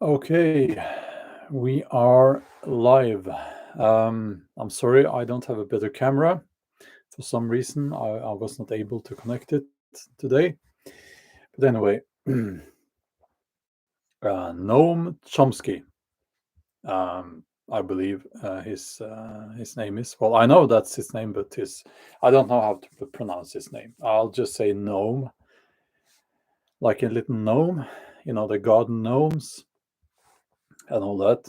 Okay, we are live. I'm sorry, I don't have a better camera. For some reason, I was not able to connect it today. But anyway, Noam Chomsky, I believe his name is. Well, I know that's his name, but I don't know how to pronounce his name. I'll just say Noam, like a little gnome, the garden gnomes and all that.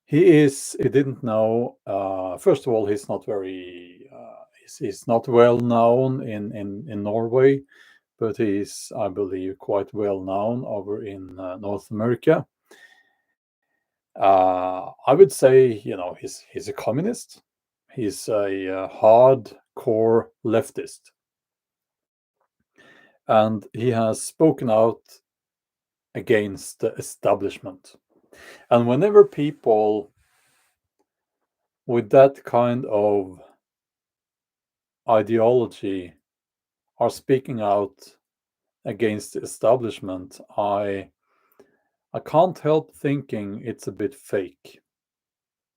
He didn't know. First of all, he's not very. He's not well known in Norway, but he's, I believe, quite well known over in North America. I would say, he's a communist. He's a hardcore leftist, and he has spoken out against the establishment. And whenever people with that kind of ideology are speaking out against the establishment, I can't help thinking it's a bit fake,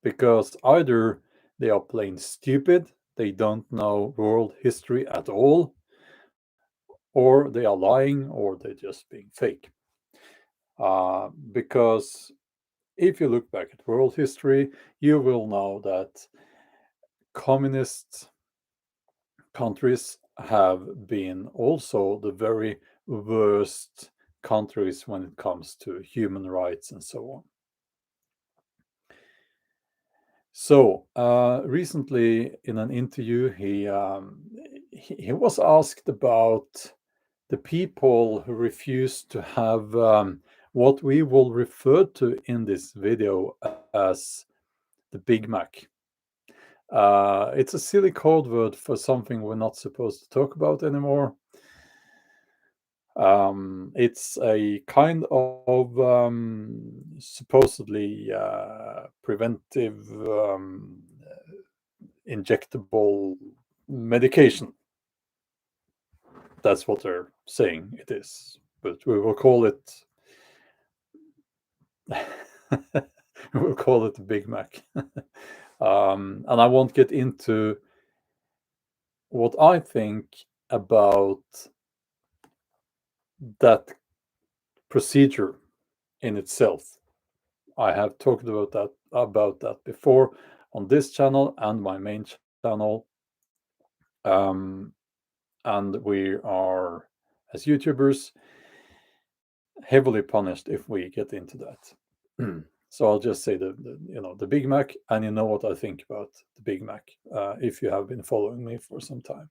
because either they are plain stupid, they don't know world history at all, or they are lying, or they're just being fake. Because if you look back at world history, you will know that communist countries have been also the very worst countries when it comes to human rights and so on. So recently, in an interview, he was asked about the people who refused to have what we will refer to in this video as the Big Mac. It's a silly code word for something we're not supposed to talk about anymore. It's a kind of supposedly preventive injectable medication. That's what they're saying it is, but we will call it we'll call it the Big Mac. And I won't get into what I think about that procedure in itself. I have talked about that before on this channel and my main channel. And we are, as YouTubers, heavily punished if we get into that. So I'll just say the Big Mac, and you know what I think about the Big Mac if you have been following me for some time.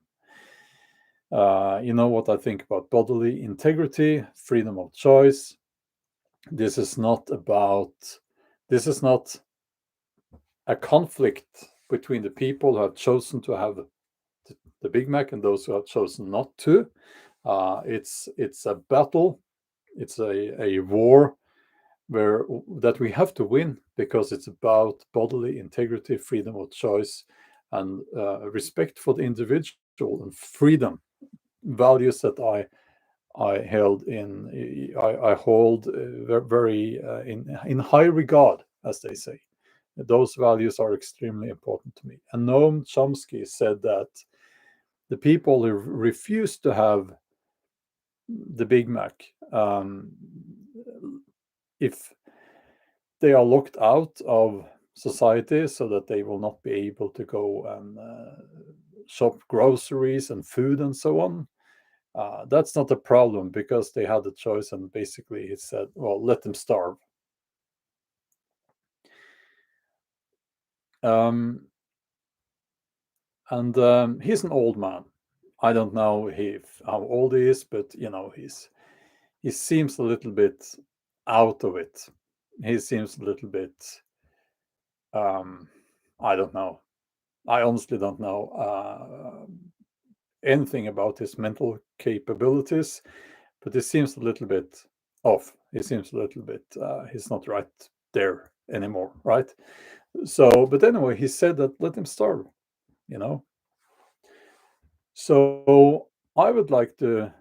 You know what I think about bodily integrity, freedom of choice. This is not a conflict between the people who have chosen to have the Big Mac and those who have chosen not to. It's a battle. It's a war that we have to win, because it's about bodily integrity, freedom of choice, and respect for the individual and freedom, values that I hold very in high regard, as they say. Those values are extremely important to me. And Noam Chomsky said that the people who refuse to have the Big Mac, if they are locked out of society, so that they will not be able to go and shop groceries and food and so on, that's not a problem, because they had a choice, and basically he said, well, let them starve. And he's an old man. I don't know how old he is, but he seems a little bit out of it. He seems a little bit, I don't know. I honestly don't know anything about his mental capabilities, but it seems a little bit off. It seems a little bit, he's not right there anymore, right? So, but anyway, he said that let him starve, you know. So I would like to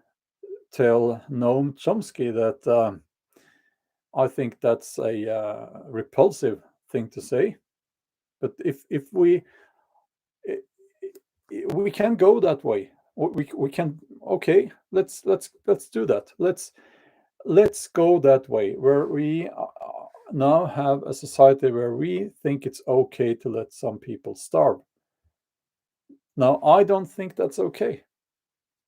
tell Noam Chomsky that I think that's a repulsive thing to say. But if we can go that way, we can. Okay, let's do that. Let's go that way, where we now have a society where we think it's okay to let some people starve. Now, I don't think that's okay.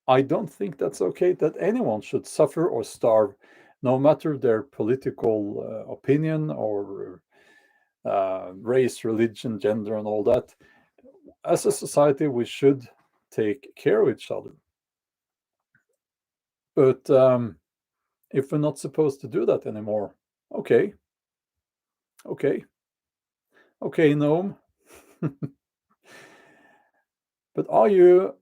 I don't think that's okay that anyone should suffer or starve, no matter their political opinion or race, religion, gender, and all that. As a society, we should take care of each other. But if we're not supposed to do that anymore, okay, okay, okay, Noam. But are you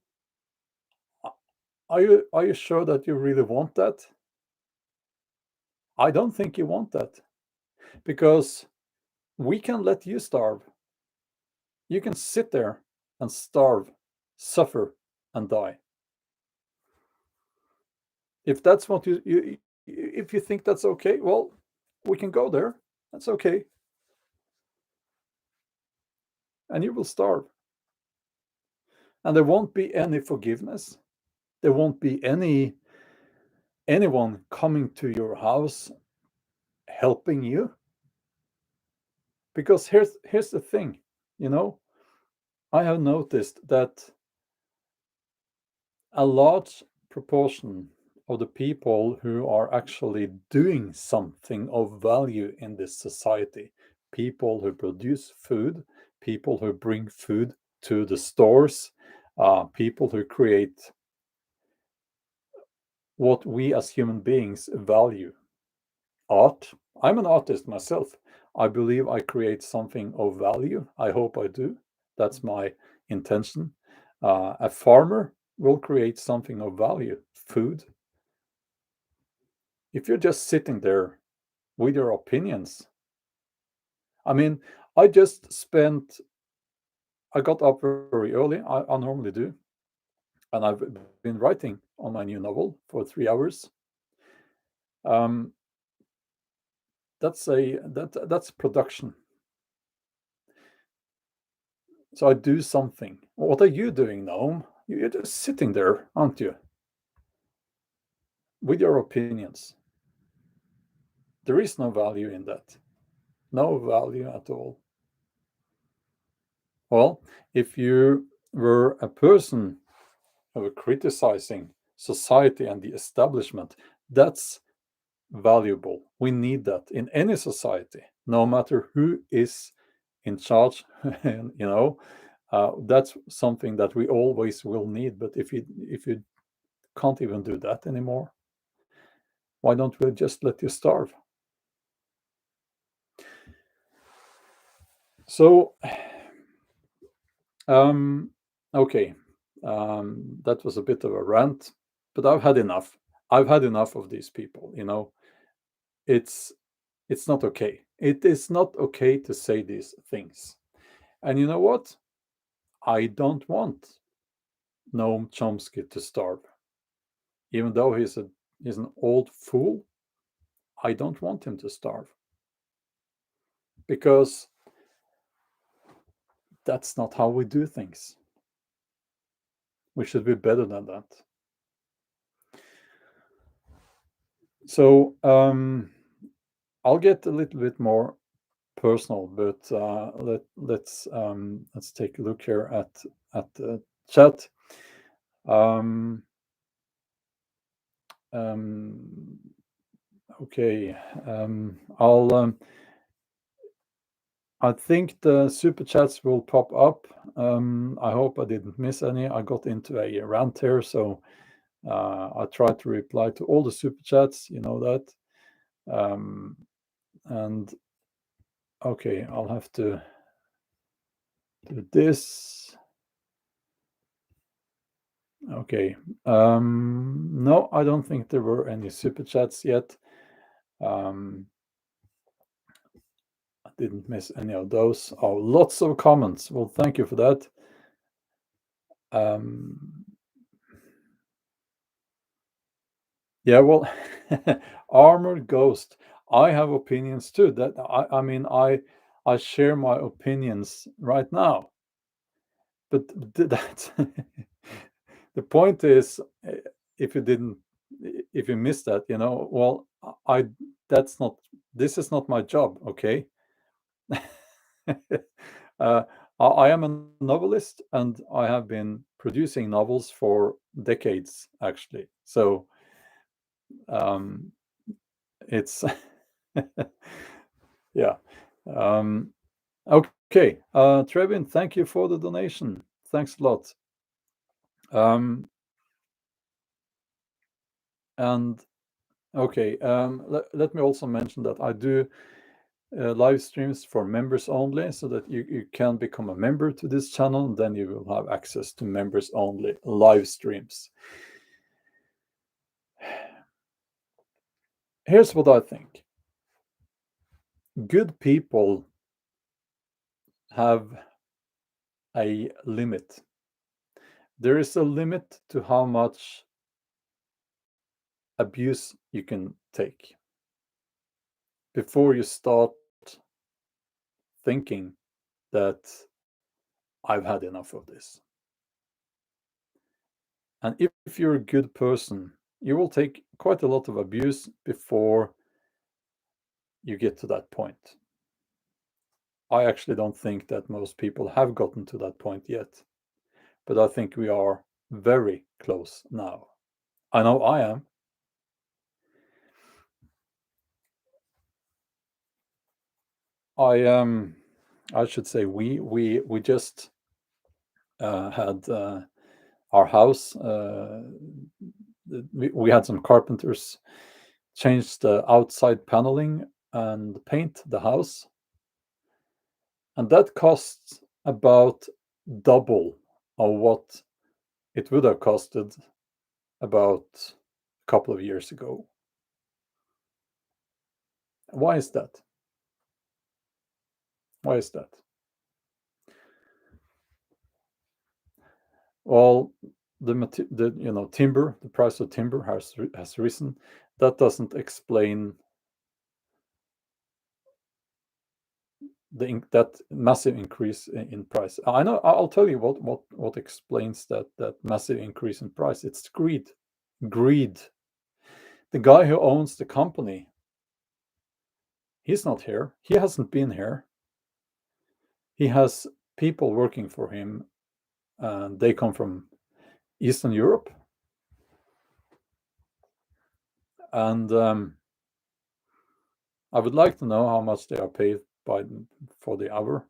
sure that you really want that? I don't think you want that, because we can let you starve. You can sit there and starve, suffer, and die. If that's what if you think that's okay, well, we can go there. That's okay. And you will starve. And there won't be any forgiveness. There won't be anyone coming to your house helping you. Because here's the thing, you know, I have noticed that a large proportion of the people who are actually doing something of value in this society, people who produce food, people who bring food to the stores, people who create what we as human beings value, art. I'm an artist myself. I believe I create something of value. I hope I do. That's my intention. A farmer will create something of value, food. If you're just sitting there with your opinions, I mean, I got up very early. I normally do. And I've been writing on my new novel for 3 hours. Um, that's production. So I do something. What are you doing, Noam? You're just sitting there, aren't you? With your opinions. There is no value in that. No value at all. Well, if you were a person who were criticizing society and the establishment, that's valuable. We need that in any society, no matter who is in charge. And that's something that we always will need. But if you can't even do that anymore, why don't we just let you starve? So, okay, that was a bit of a rant, but I've had enough. I've had enough of these people. It's it's not okay. It is not okay to say these things. And you know what? I don't want Noam Chomsky to starve, even though he's an old fool. I don't want him to starve, because that's not how we do things. We should be better than that. So I'll get a little bit more personal, but let's take a look here at the chat. Um, okay, I think the super chats will pop up. I hope I didn't miss any. I got into a rant here, so I tried to reply to all the super chats. You know that. And okay, I'll have to do this. Okay. No, I don't think there were any super chats yet. I didn't miss any of those. Oh, lots of comments. Well, thank you for that. Yeah, well, Armored Ghost. I have opinions too. That I mean, I share my opinions right now. But that's the point is, if you didn't, if you missed that, well, I that's not this is not my job, okay? uh, I am a novelist, and I have been producing novels for decades, actually. So um, it's yeah. Um, okay, Trevin, thank you for the donation. Thanks a lot. Um, and okay, let me also mention that I do live streams for members only, so that you can become a member to this channel, and then you will have access to members only live streams. Here's what I think. Good people have a limit. There is a limit to how much abuse you can take before you start thinking that I've had enough of this. And if you're a good person, you will take quite a lot of abuse before you get to that point. I actually don't think that most people have gotten to that point yet, but I think we are very close now. I know I am. I should say we just had our house. We had some carpenters change the outside paneling and paint the house, and that costs about double of what it would have costed about a couple of years ago. Why is that? Why is that? Well, the timber, the price of timber has risen. That doesn't explain that massive increase in price. I know. I'll tell you what explains that massive increase in price. It's greed. Greed. The guy who owns the company, he's not here. He hasn't been here. He has people working for him, and they come from Eastern Europe. And I would like to know how much they are paid for the hour.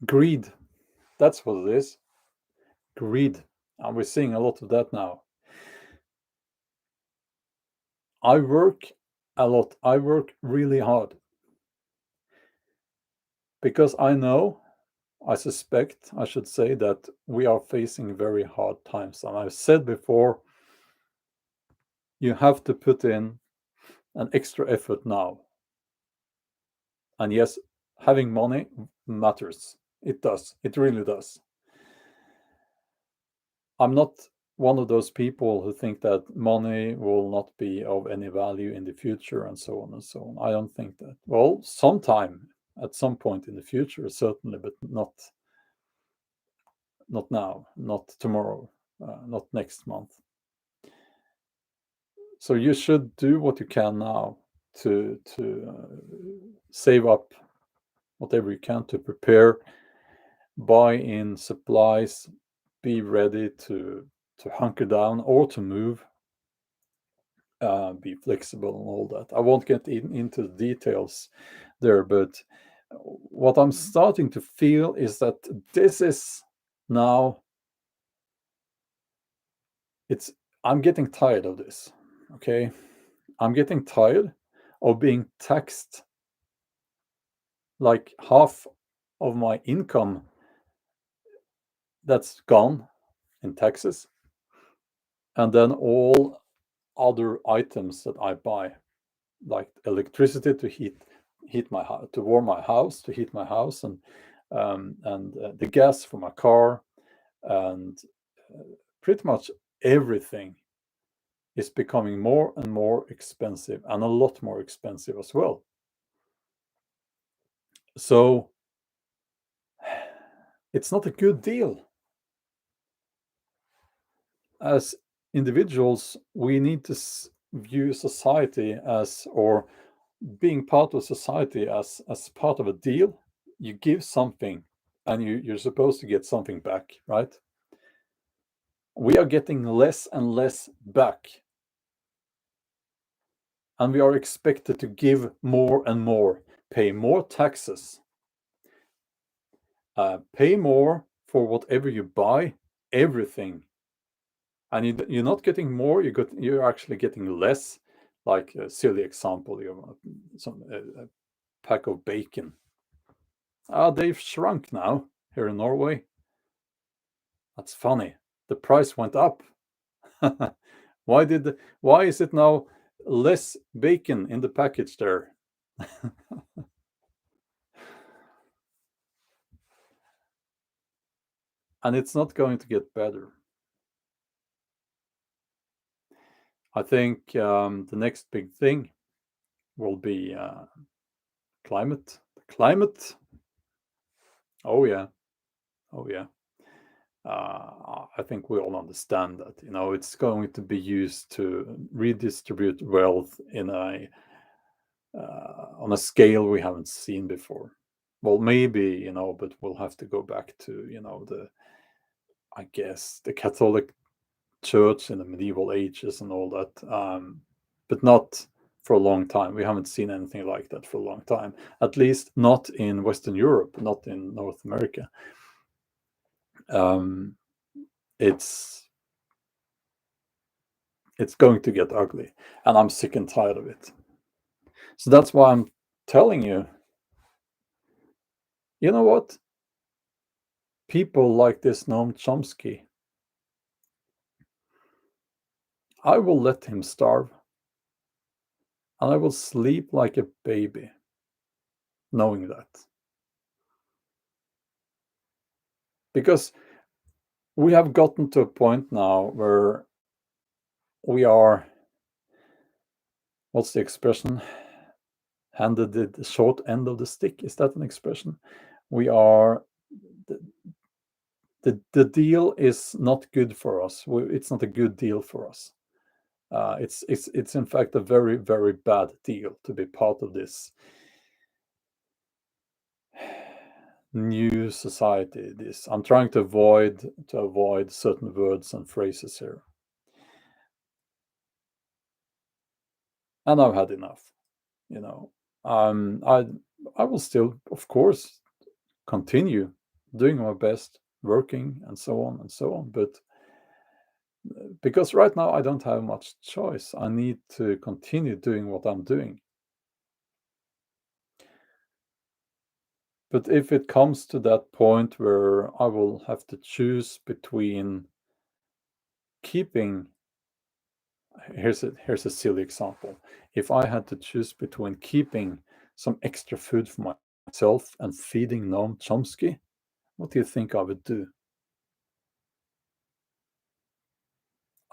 Greed. That's what it is. Greed. And we're seeing a lot of that now. I work a lot. I work really hard because I suspect, I should say, that we are facing very hard times. And I've said before, you have to put in an extra effort now. And yes, having money matters. It does. It really does. I'm not one of those people who think that money will not be of any value in the future and so on and so on. I don't think that. Well, sometime at some point in the future, certainly, but not now, not tomorrow, not next month. So you should do what you can now to save up whatever you can to prepare, buy in supplies, be ready to hunker down or to move, be flexible and all that. I won't get into the details there, but what I'm starting to feel is that this is now, I'm getting tired of this. Okay, I'm getting tired of being taxed like half of my income that's gone in taxes, and then all other items that I buy, like electricity to heat my house, to warm my house, to heat my house, and the gas for my car, and pretty much everything is becoming more and more expensive, and a lot more expensive as well. So it's not a good deal. As individuals, we need to view society as, or being part of society as part of a deal. You give something and you're supposed to get something back, right? We are getting less and less back, and we are expected to give more and more, pay more taxes, pay more for whatever you buy, everything. And you're not getting more, you're actually getting less. Like a silly example, a pack of bacon. They've shrunk now here in Norway. That's funny. The price went up. Why is it now less bacon in the package there? And it's not going to get better. I think the next big thing will be climate. Climate. Oh yeah. Oh yeah. I think we all understand that. It's going to be used to redistribute wealth on a scale we haven't seen before. Well, maybe, but we'll have to go back to, I guess, the Catholic Church in the medieval ages and all that, but not for a long time. We haven't seen anything like that for a long time, at least not in Western Europe, not in North America. It's going to get ugly, and I'm sick and tired of it. So that's why I'm telling you, you know what? People like this Noam Chomsky, I will let him starve, and I will sleep like a baby, knowing that. Because we have gotten to a point now where we are, what's the expression? Handed the short end of the stick. Is that an expression? We are, the deal is not good for us. It's not a good deal for us. It's in fact a very, very bad deal to be part of this new society. I'm trying to avoid certain words and phrases here, and I've had enough. I will still, of course, continue doing my best, working, and so on and so on. But because right now I don't have much choice, I need to continue doing what I'm doing. But if it comes to that point where I will have to choose between keeping, here's a silly example. If I had to choose between keeping some extra food for myself and feeding Noam Chomsky, what do you think I would do?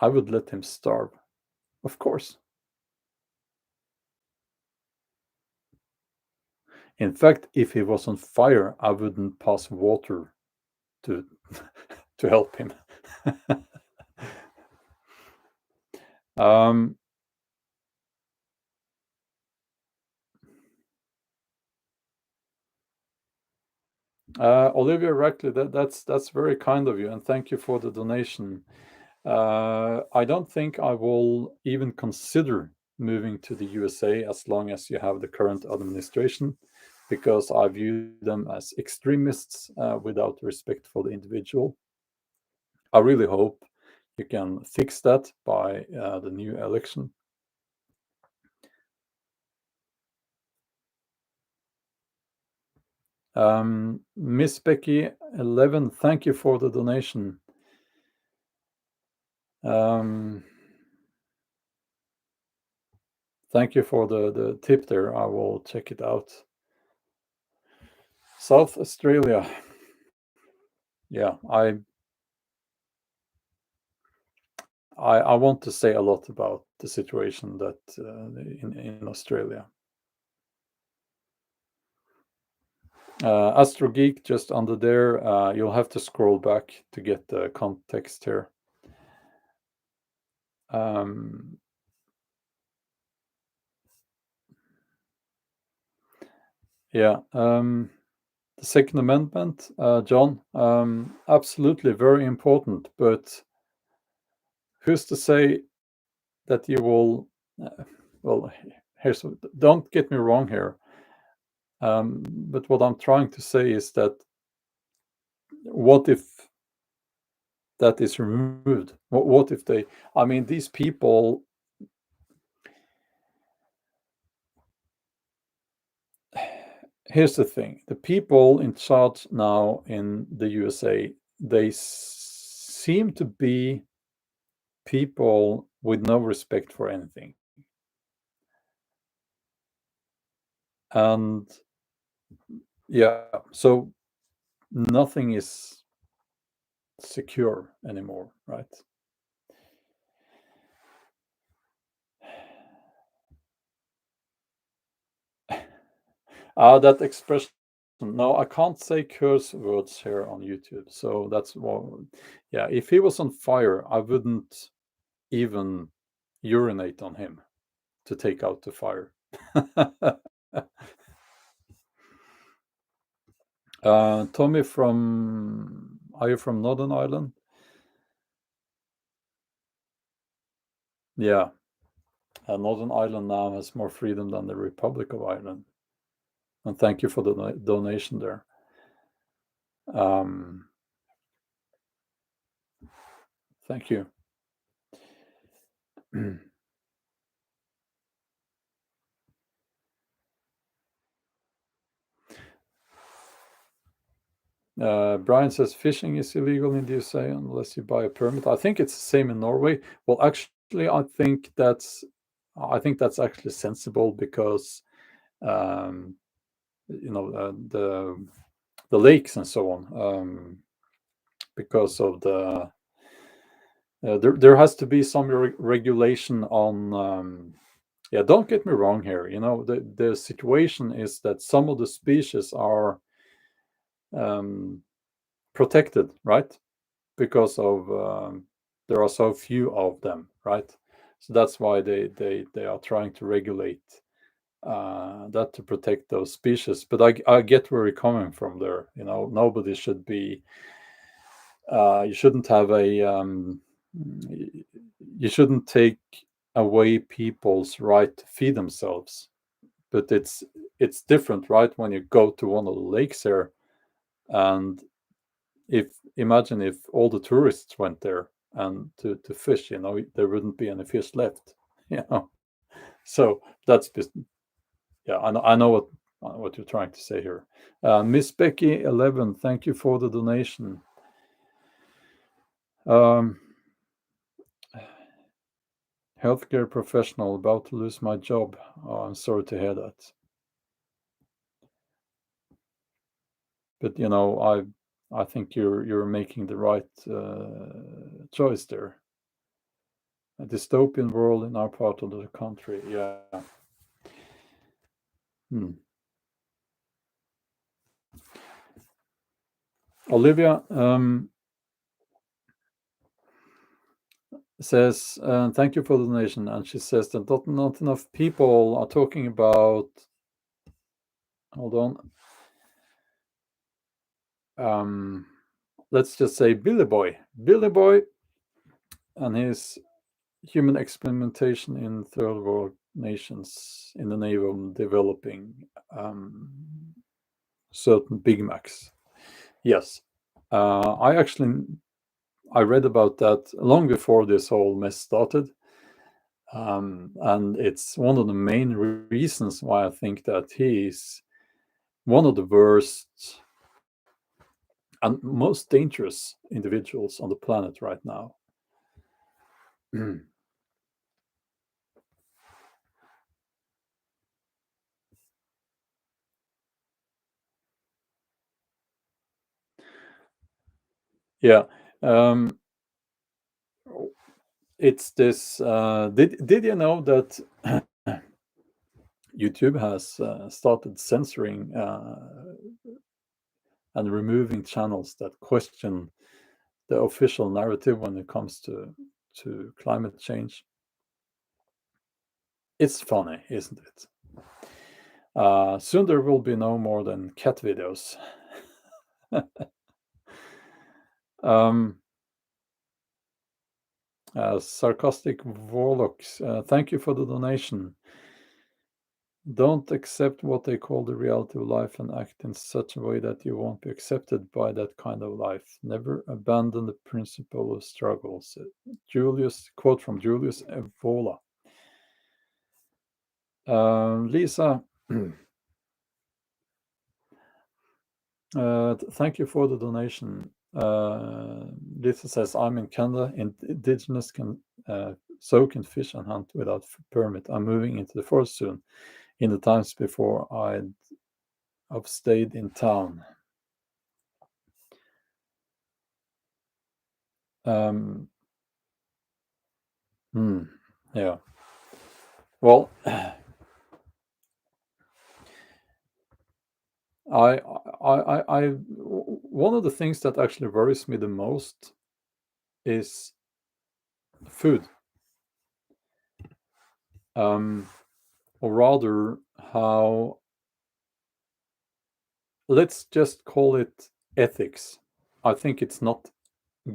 I would let him starve, of course. In fact, if he was on fire, I wouldn't pass water to to help him. Olivia Rackley, that's very kind of you, and thank you for the donation. I don't think I will even consider moving to the USA as long as you have the current administration, because I view them as extremists without respect for the individual. I really hope you can fix that by the new election. Miss Becky 11, thank you for the donation. Thank you for the tip there. I will check it out. South Australia. Yeah, I want to say a lot about the situation that in Australia. Astro Geek just under there. You'll have to scroll back to get the context here. Yeah. The Second Amendment, John, absolutely very important. But who's to say that you will? Well, don't get me wrong here. But what I'm trying to say is that what if that is removed? What if they? I mean, these people. Here's the thing: the people in charge now in the USA, they seem to be people with no respect for anything, and yeah, so nothing is secure anymore, right? That expression. No, I can't say curse words here on YouTube. So that's what. Yeah, if he was on fire, I wouldn't even urinate on him to take out the fire. Tommy from. Are you from Northern Ireland? Yeah. Northern Ireland now has more freedom than the Republic of Ireland. And thank you for the donation there. Thank you. Brian says fishing is illegal in the USA unless you buy a permit. I think it's the same in Norway. Well, actually, I think that's actually sensible because the lakes and so on, because of the there has to be some regulation on. Yeah, don't get me wrong here. The situation is that some of the species are protected, right? Because of there are so few of them, right? So that's why they are trying to regulate that to protect those species. But I get where you're coming from there. Nobody should be. You shouldn't have a. You shouldn't take away people's right to feed themselves. But it's different, right? When you go to one of the lakes there, and imagine if all the tourists went there and to fish, there wouldn't be any fish left. So that's yeah, I know what you're trying to say here. Miss Becky 11, thank you for the donation. Healthcare professional about to lose my job. Oh, I'm sorry to hear that. But I think you're making the right choice there. A dystopian world in our part of the country. Yeah. Olivia says, thank you for the donation. And she says that not enough people are talking about. Hold on. Let's just say Billy Boy. Billy Boy and his human experimentation in third world nations in the name of developing certain Big Macs. Yes. I read about that long before this whole mess started. And it's one of the main reasons why I think that he's one of the worst and most dangerous individuals on the planet right now. Yeah. it's this. Did you know that YouTube has started censoring and removing channels that question the official narrative when it comes to climate change? It's funny, isn't it? Soon there will be no more than cat videos. Sarcastic Warlocks, thank you for the donation. Don't accept what they call the reality of life and act in such a way that you won't be accepted by that kind of life. Never abandon the principle of struggles. Quote from Julius Evola. Lisa, thank you for the donation. Lisa says, I'm in Canada. Indigenous can soak and fish and hunt without permit. I'm moving into the forest soon. In the times before I've stayed in town. Yeah. Well, one of the things that actually worries me the most is food. Or rather, how, let's just call it ethics. I think it's not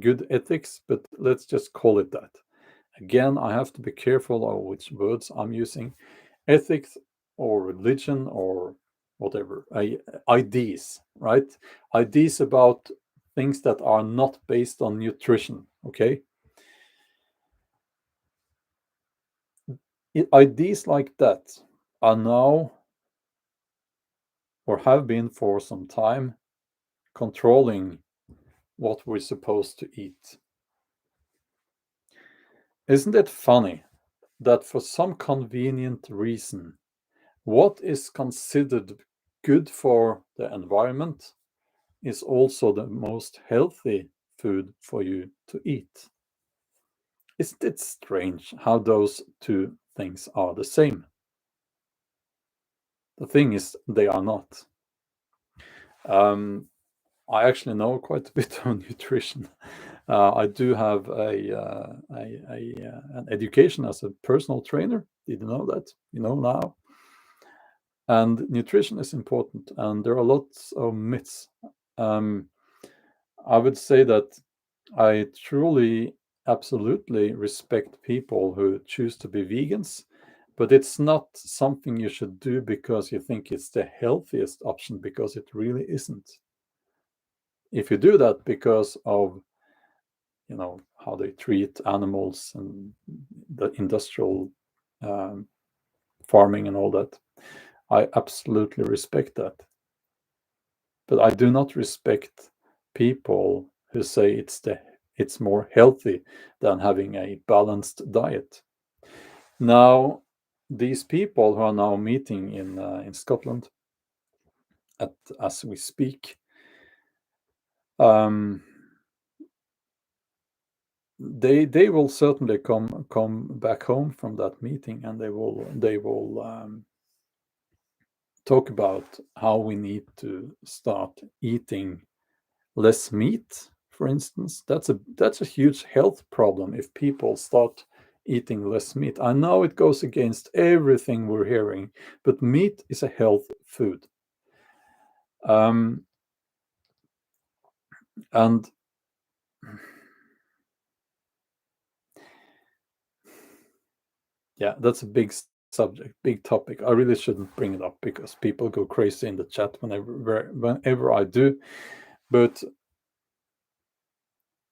good ethics, but let's just call it that. Again, I have to be careful of which words I'm using. Ethics or religion or whatever, ideas, right? Ideas about things that are not based on nutrition, okay? Ideas like that are now, or have been for some time, controlling what we're supposed to eat. Isn't it funny that for some convenient reason, what is considered good for the environment is also the most healthy food for you to eat? Isn't it strange how those two things are the same? The thing is, they are not. I actually know quite a bit on nutrition. I do have an education as a personal trainer. Did you know that? You know now. And nutrition is important, and there are lots of myths. I would say that I truly, absolutely respect people who choose to be vegans, but it's not something you should do because you think it's the healthiest option, because it really isn't. If you do that because of, how they treat animals and the industrial farming and all that, I absolutely respect that. But I do not respect people who say it's more healthy than having a balanced diet. Now, these people who are now meeting in Scotland as we speak, they will certainly come back home from that meeting, and they will talk about how we need to start eating less meat, for instance. That's a huge health problem if people start eating less meat. I know it goes against everything we're hearing, but meat is a health food. And yeah, that's a big subject, big topic. I really shouldn't bring it up because people go crazy in the chat whenever I do. But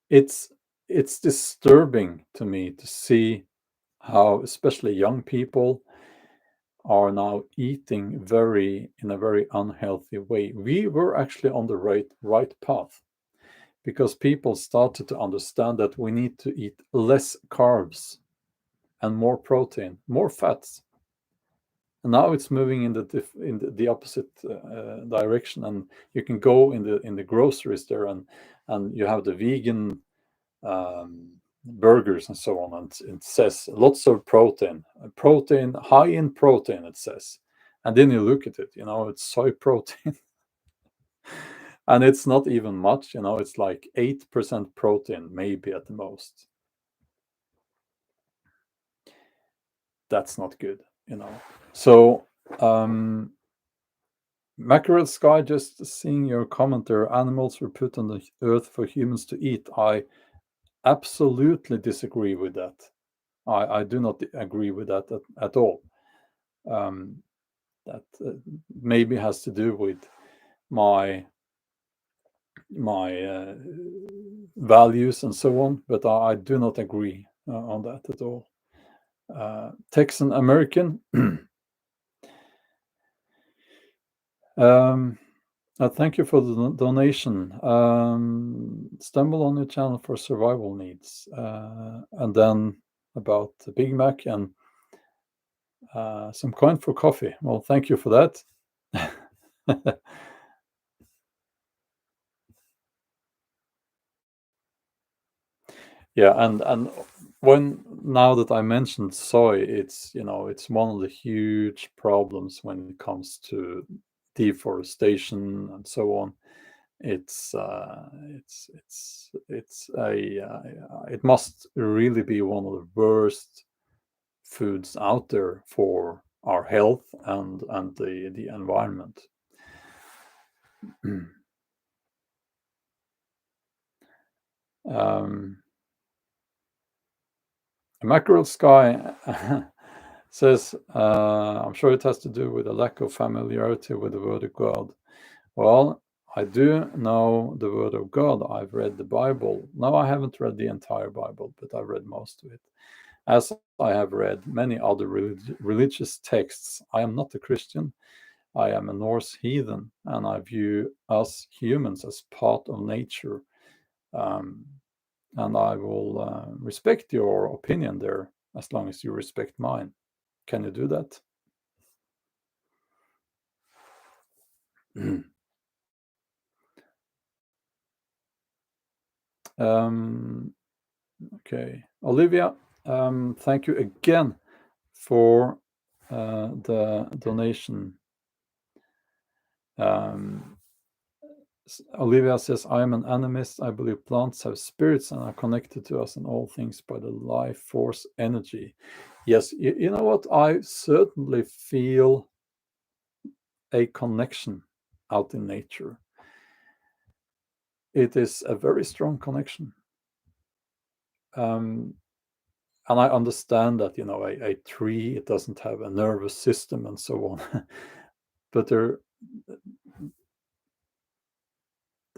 it's disturbing to me to see how especially young people are now eating in a very unhealthy way. We were actually on the right path because people started to understand that we need to eat less carbs and more protein, more fats. And now it's moving in the opposite direction, and you can go in the groceries there, and you have the vegan burgers and so on, and it says lots of protein, high in protein, it says. And then you look at it, it's soy protein. And it's not even much, it's like 8% protein, maybe at the most. That's not good, So, Mackerel Sky, just seeing your comment there, animals were put on the earth for humans to eat. I absolutely disagree with that. I do not agree with that at all. That maybe has to do with my values and so on, but I do not agree on that at all. Texan American. Thank you for the donation. Stumble on your channel for survival needs. And then about the Big Mac and some coin for coffee. Well, thank you for that. Yeah, and now that I mentioned soy, it's one of the huge problems when it comes to deforestation and so on. It must really be one of the worst foods out there for our health and the environment. Mackerel Sky says, I'm sure it has to do with a lack of familiarity with the Word of God. Well, I do know the Word of God. I've read the Bible. No, I haven't read the entire Bible, but I've read most of it. As I have read many other religious texts, I am not a Christian. I am a Norse heathen, and I view us humans as part of nature. And I will respect your opinion there as long as you respect mine. Can you do that? Okay, Olivia, thank you again for the donation. Olivia says, I am an animist. I believe plants have spirits and are connected to us in all things by the life force energy. Yes, you know what? I certainly feel a connection out in nature. It is a very strong connection. And I understand that, a tree, it doesn't have a nervous system and so on. But there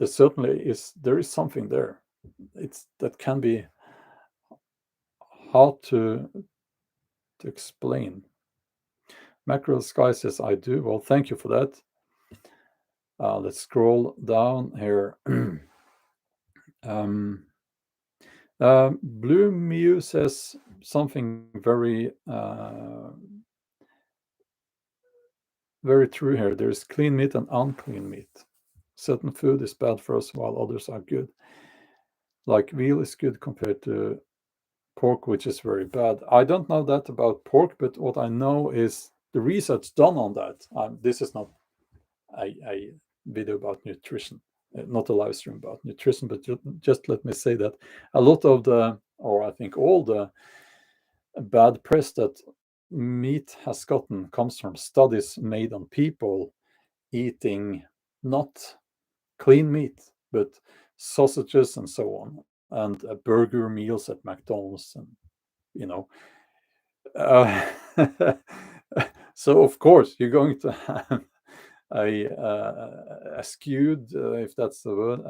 certainly is something there. That can be hard to explain. Mackerel Sky says, I do. Well, thank you for that. Let's scroll down here. Blue Mew says something very very true here. There is clean meat and unclean meat. Certain food is bad for us while others are good. Like veal is good compared to pork, which is very bad. I don't know that about pork, but what I know is the research done on that. This is not a video about nutrition, not a live stream about nutrition, but just let me say that a lot of or I think all the bad press that meat has gotten comes from studies made on people eating not clean meat, but sausages and so on, and burger meals at McDonald's, and uh, so of course you're going to have a skewed, if that's the word,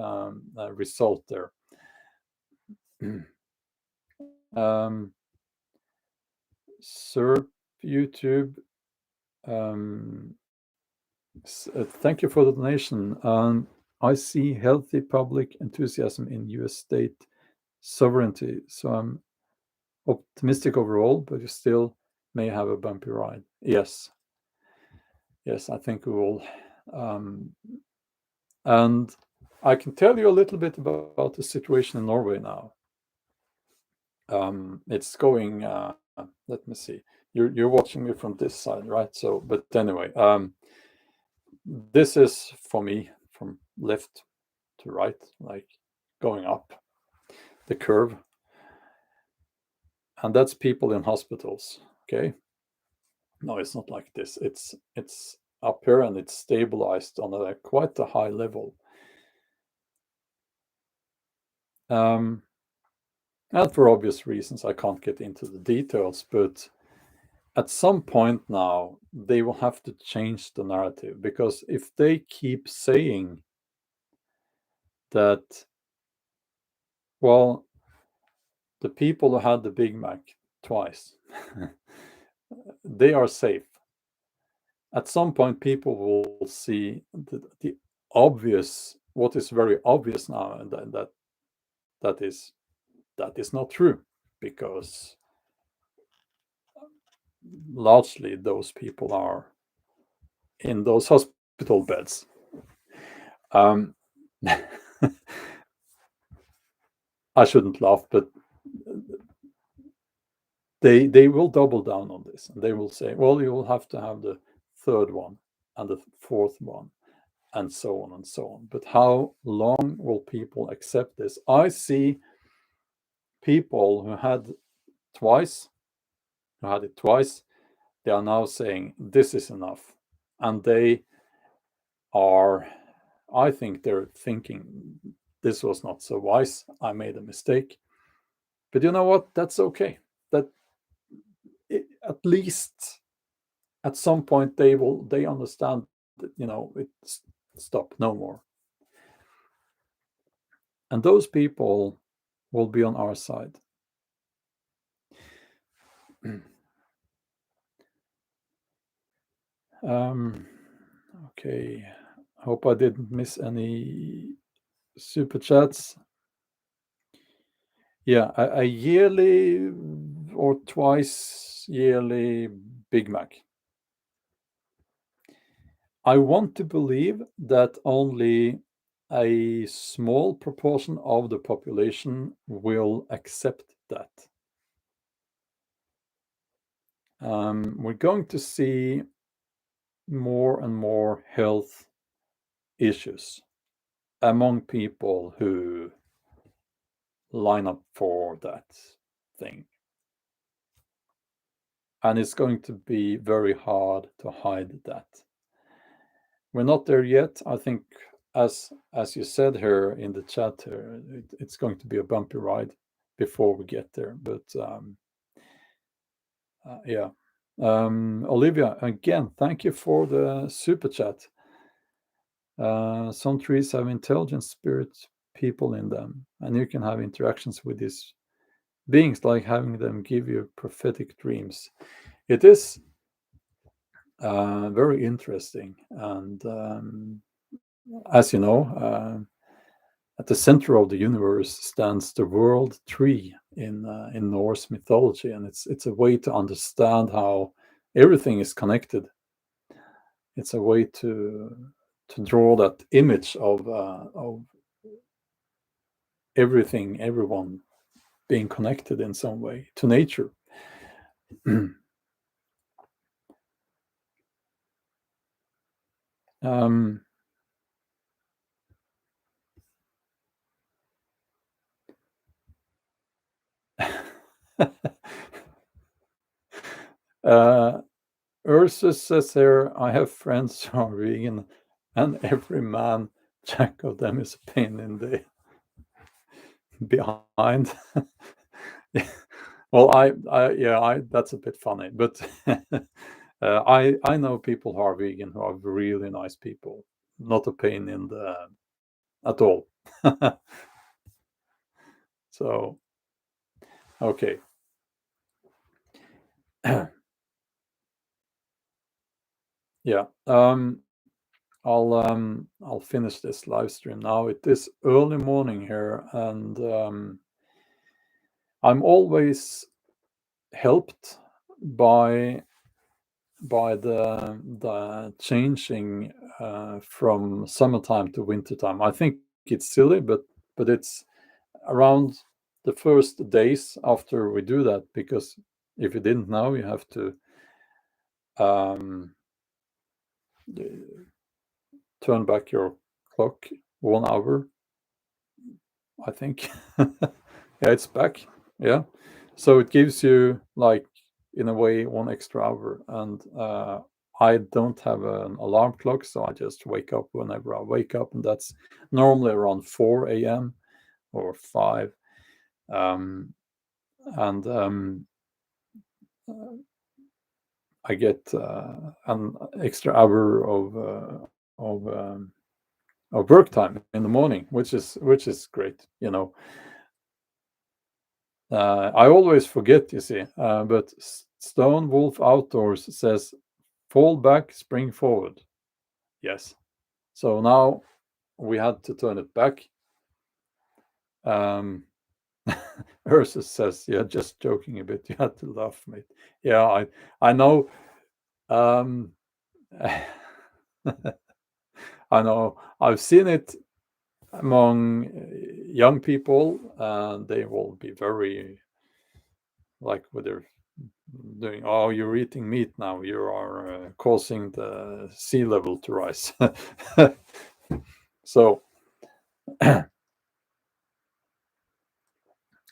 result there. Sir, YouTube, thank you for the donation. I see healthy public enthusiasm in U.S. state sovereignty, so I'm optimistic overall, but you still may have a bumpy ride. Yes, I think we will. And I can tell you a little bit about the situation in Norway now. It's going. Let me see. You're watching me from this side, right? So, but anyway, this is for me from left to right, like going up the curve, and that's people in hospitals. Okay, no, it's not like this. It's up here and it's stabilized on a quite a high level. And for obvious reasons, I can't get into the details, but at some point now, they will have to change the narrative, because if they keep saying that, well, the people who had the Big Mac twice, they are safe. At some point, people will see the obvious, what is very obvious now, and that is not true, because largely those people are in those hospital beds. I shouldn't laugh, but they will double down on this, and they will say, well, you will have to have the third one and the fourth one, and so on and so on. But how long will people accept this? I see people who had it twice, they are now saying this is enough, and I think they're thinking, this was not so wise, I made a mistake. But you know what? That's okay. That at least at some point they understand that, it's stop, no more. And those people will be on our side. Okay, hope I didn't miss any super chats. Yeah, a yearly or twice yearly Big Mac. I want to believe that only a small proportion of the population will accept that. We're going to see more and more health issues among people who line up for that thing. And it's going to be very hard to hide that. We're not there yet. I think, as you said here in the chat here, it's going to be a bumpy ride before we get there. But yeah. Olivia, again, thank you for the super chat. Some trees have intelligent spirit people in them, and you can have interactions with these beings, like having them give you prophetic dreams. It is very interesting, and as you know, at the center of the universe stands the world tree in Norse mythology, and it's a way to understand how everything is connected. It's a way to draw that image of everything, everyone being connected in some way to nature. Ursus says here, I have friends who are vegan, and every man jack of them is a pain in the behind. Well, I that's a bit funny, but I know people who are vegan who are really nice people, not a pain in the at all. So, okay. Yeah. I'll finish this live stream now. It is early morning here, and I'm always helped by the changing from summertime to wintertime. I think it's silly, but it's around the first days after we do that, because if you didn't know, you have to turn back your clock 1 hour, I think. Yeah, it's back. Yeah. So it gives you, like, in a way, 1 extra hour. And I don't have an alarm clock, so I just wake up whenever I wake up, and that's normally around 4 a.m. or 5. And I get an extra hour of work time in the morning, which is great. I always forget, you see, but Stone Wolf Outdoors says, "Fall back, spring forward." Yes. So now we had to turn it back. Ursus says, "Yeah, just joking a bit. You had to laugh, mate." Yeah, I know. I know. I've seen it among young people, and they will be very, like, with their doing, "Oh, you're eating meat now. You are causing the sea level to rise." So,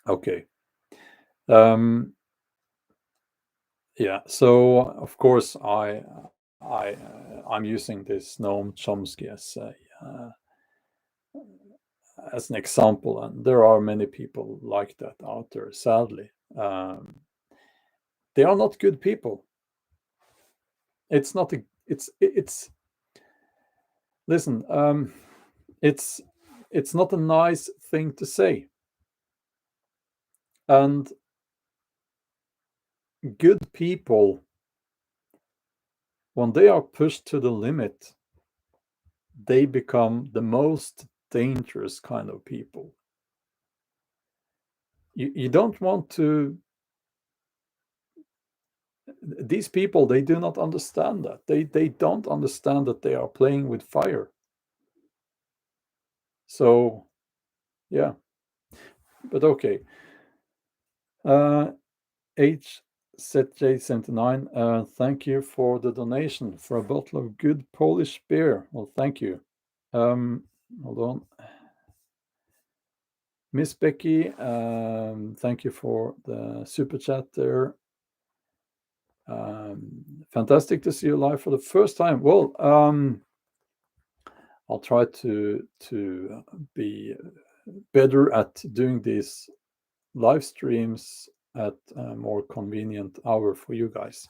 okay. Yeah. So of course I'm using this Noam Chomsky as an example, and there are many people like that out there. Sadly, they are not good people. It's not a. It's listen. It's not a nice thing to say, and good people, when they are pushed to the limit, they become the most dangerous kind of people. You don't want to. These people, they do not understand that. They don't understand that they are playing with fire. So, yeah. But okay. HZJ79, thank you for the donation for a bottle of good Polish beer. Well, thank you. Hold on. Miss Becky, thank you for the super chat there. Fantastic to see you live for the first time. Well, I'll try to be better at doing these live streams at a more convenient hour for you guys.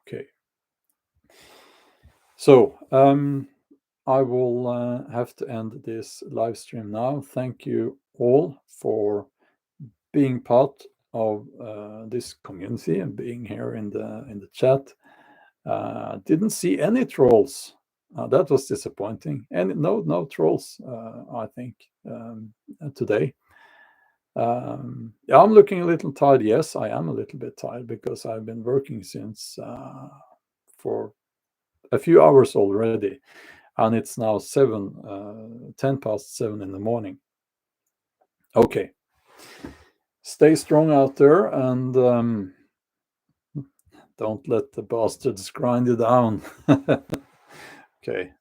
Okay. So I will have to end this live stream now. Thank you all for being part of this community and being here in the chat. Didn't see any trolls. That was disappointing. And no trolls, I think, today. Yeah, I'm looking a little tired. Yes, I am a little bit tired because I've been working since for a few hours already, and it's now 10 past 7 in the morning. Okay. Stay strong out there, and don't let the bastards grind you down. Okay.